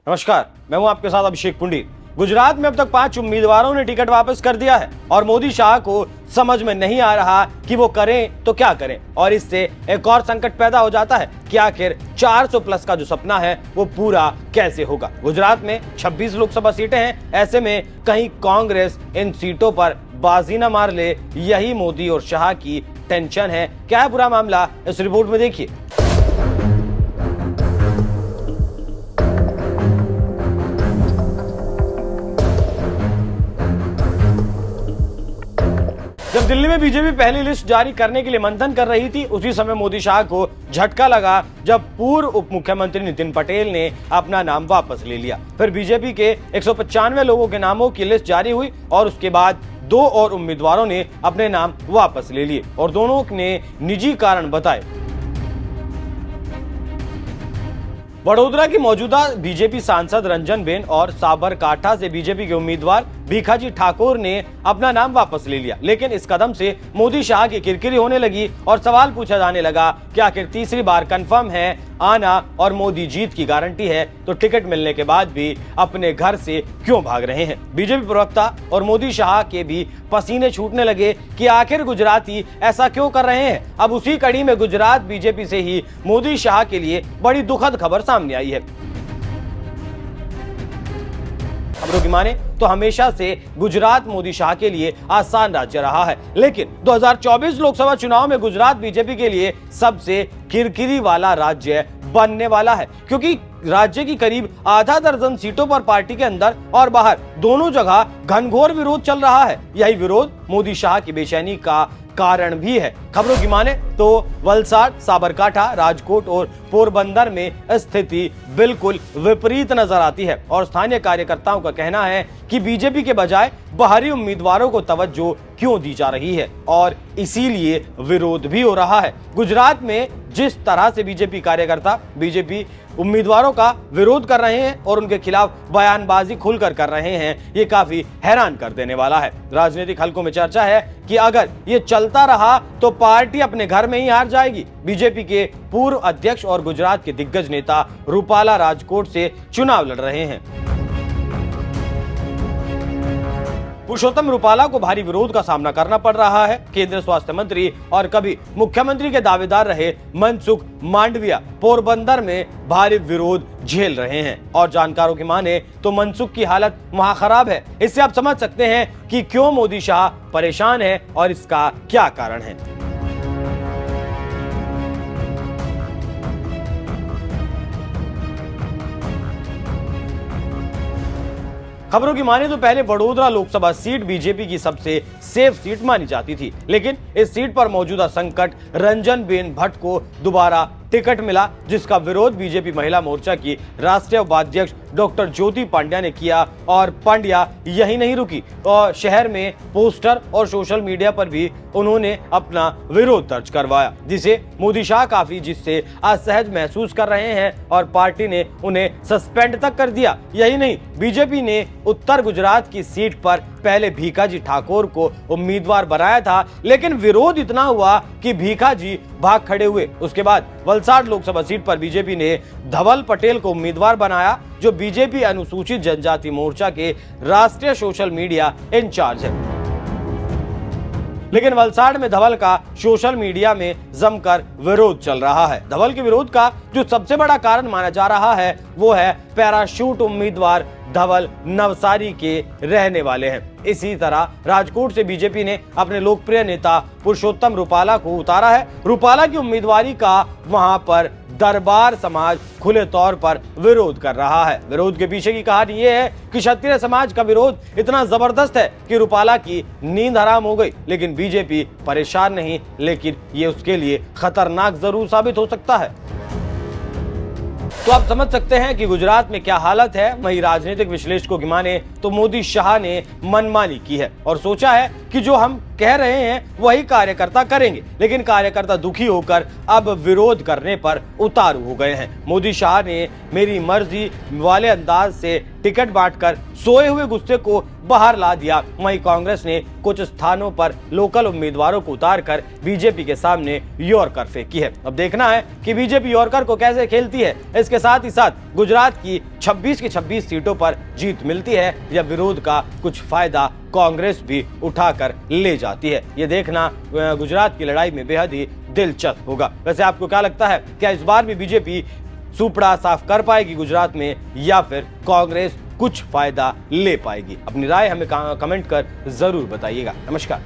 नमस्कार, मैं हूं आपके साथ अभिषेक पुंडी। गुजरात में अब तक 5 उम्मीदवारों ने टिकट वापस कर दिया है और मोदी शाह को समझ में नहीं आ रहा कि वो करें तो क्या करें। और इससे एक और संकट पैदा हो जाता है कि आखिर 400 प्लस का जो सपना है वो पूरा कैसे होगा। गुजरात में 26 लोकसभा सीटें हैं, ऐसे में कहीं कांग्रेस इन सीटों पर बाजी न मार ले, यही मोदी और शाह की टेंशन है। क्या है पूरा मामला, इस रिपोर्ट में देखिए। जब दिल्ली में बीजेपी पहली लिस्ट जारी करने के लिए मंथन कर रही थी, उसी समय मोदी शाह को झटका लगा जब पूर्व उप मुख्यमंत्री नितिन पटेल ने अपना नाम वापस ले लिया। फिर बीजेपी के 195 लोगों के नामों की लिस्ट जारी हुई और उसके बाद 2 और उम्मीदवारों ने अपने नाम वापस ले लिए और दोनों ने निजी कारण बताए। वडोदरा की मौजूदा बीजेपी सांसद रंजन बेन और साबरकांठा से बीजेपी के उम्मीदवार भीखाजी ठाकुर ने अपना नाम वापस ले लिया। लेकिन इस कदम से मोदी शाह की किरकिरी होने लगी और सवाल पूछा जाने लगा कि आखिर तीसरी बार कंफर्म है आना और मोदी जीत की गारंटी है तो टिकट मिलने के बाद भी अपने घर से क्यों भाग रहे हैं। बीजेपी प्रवक्ता और मोदी शाह के भी पसीने छूटने लगे कि आखिर गुजराती ऐसा क्यों कर रहे हैं। अब उसी कड़ी में गुजरात बीजेपी से ही मोदी शाह के लिए बड़ी दुखद खबर सामने आई है। खबरों की माने तो हमेशा से गुजरात मोदी शाह के लिए आसान राज्य रहा है, लेकिन 2024 लोकसभा चुनाव में गुजरात बीजेपी के लिए सबसे किरकिरी वाला राज्य बनने वाला है, क्योंकि राज्य की करीब आधा दर्जन सीटों पर पार्टी के अंदर और बाहर दोनों जगह घनघोर विरोध चल रहा है। यही विरोध मोदी शाह की बेचैनी का कारण भी है। खबरों की माने तो वलसाड, साबरकांठा, राजकोट और पोरबंदर में स्थिति बिल्कुल विपरीत नजर आती है और स्थानीय कार्यकर्ताओं का कहना है कि बीजेपी के बजाय बाहरी उम्मीदवारों को तवज्जो क्यों दी जा रही है और इसीलिए विरोध भी हो रहा है। गुजरात में जिस तरह से बीजेपी कार्यकर्ता बीजेपी उम्मीदवारों का विरोध कर रहे हैं और उनके खिलाफ बयानबाजी खुलकर कर रहे हैं, ये काफी हैरान कर देने वाला है। राजनीतिक हलकों में चर्चा है कि अगर ये चलता रहा तो पार्टी अपने घर में ही हार जाएगी। बीजेपी के पूर्व अध्यक्ष और गुजरात के दिग्गज नेता रूपाला राजकोट से चुनाव लड़ रहे हैं। पुरुषोत्तम रूपाला को भारी विरोध का सामना करना पड़ रहा है। केंद्रीय स्वास्थ्य मंत्री और कभी मुख्यमंत्री के दावेदार रहे मनसुख मांडविया पोरबंदर में भारी विरोध झेल रहे हैं और जानकारों की माने तो मनसुख की हालत वहां खराब है। इससे आप समझ सकते हैं कि क्यों मोदी शाह परेशान है और इसका क्या कारण है। खबरों की माने तो पहले वडोदरा लोकसभा सीट बीजेपी की सबसे सेफ सीट मानी जाती थी, लेकिन इस सीट पर मौजूदा संकट रंजन बेन भट्ट को दोबारा टिकट मिला, जिसका विरोध बीजेपी महिला मोर्चा की राष्ट्रीय उपाध्यक्ष डॉक्टर ज्योति पांड्या ने किया और पांड्या यही नहीं रुकी और शहर में पोस्टर और सोशल मीडिया पर भी उन्होंने अपना विरोध दर्ज करवाया, जिसे मोदी शाह काफी जिससे असहज महसूस कर रहे हैं और पार्टी ने उन्हें सस्पेंड तक कर दिया। यही नहीं, बीजेपी ने उत्तर गुजरात की सीट पर पहले भीखाजी ठाकुर को उम्मीदवार बनाया था, लेकिन विरोध इतना हुआ कि भीखाजी भाग खड़े हुए। उसके बाद वलसाड लोकसभा सीट पर बीजेपी ने धवल पटेल को उम्मीदवार बनाया, जो बीजेपी अनुसूचित जनजाति मोर्चा के राष्ट्रीय सोशल मीडिया इंचार्ज है। लेकिन वलसाड में धवल का सोशल मीडिया में जमकर विरोध चल रहा है। धवल के विरोध का जो सबसे बड़ा कारण माना जा रहा है वो है पैराशूट उम्मीदवार धवल नवसारी के रहने वाले हैं। इसी तरह राजकोट से बीजेपी ने अपने लोकप्रिय नेता पुरुषोत्तम रूपाला को उतारा है। रूपाला की उम्मीदवारी का वहां पर दरबार समाज खुले तौर पर विरोध कर रहा है। विरोध के पीछे की कहानी यह है कि क्षत्रिय समाज का विरोध इतना जबरदस्त है कि रूपाला की नींद हराम हो गई। लेकिन बीजेपी परेशान नहीं, लेकिन ये उसके लिए खतरनाक जरूर साबित हो सकता है। तो आप समझ सकते हैं कि गुजरात में क्या हालत है। वहीं राजनीतिक विश्लेषकों की माने तो मोदी शाह ने मनमानी की है और सोचा है कि जो हम कह रहे हैं वही कार्यकर्ता करेंगे, लेकिन कार्यकर्ता दुखी होकर अब विरोध करने पर उतारू हो गए हैं। मोदी शाह ने मेरी मर्जी वाले अंदाज से टिकट बांटकर सोए हुए गुस्से को बाहर ला दिया। वहीं कांग्रेस ने कुछ स्थानों पर लोकल उम्मीदवारों को उतारकर बीजेपी के सामने यॉर्कर फेंकी है। अब देखना है कि बीजेपी यॉर्कर को कैसे खेलती है। इसके साथ ही साथ गुजरात की 26 की 26 सीटों पर जीत मिलती है या विरोध का कुछ फायदा कांग्रेस भी उठाकर ले जाती है। ये देखना गुजरात की लड़ाई में बेहद ही दिलचस्प होगा। वैसे आपको क्या लगता है, क्या इस बार भी बीजेपी सुपड़ा साफ कर पाएगी गुजरात में, या फिर कांग्रेस कुछ फायदा ले पाएगी? अपनी राय हमें कमेंट कर जरूर बताइएगा। नमस्कार।